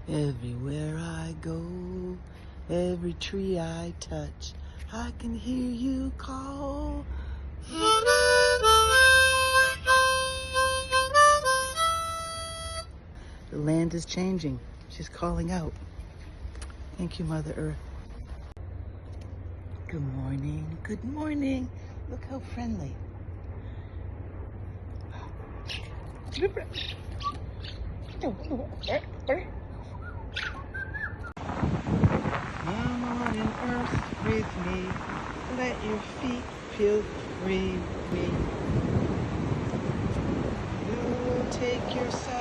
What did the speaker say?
Everywhere I go, every tree I touch, I can hear you call. The land is changing. She's calling out. Thank you, Mother Earth. Good morning. Good morning. Look how friendly. Mama on earth with me. Let your feet feel free. We will take your side.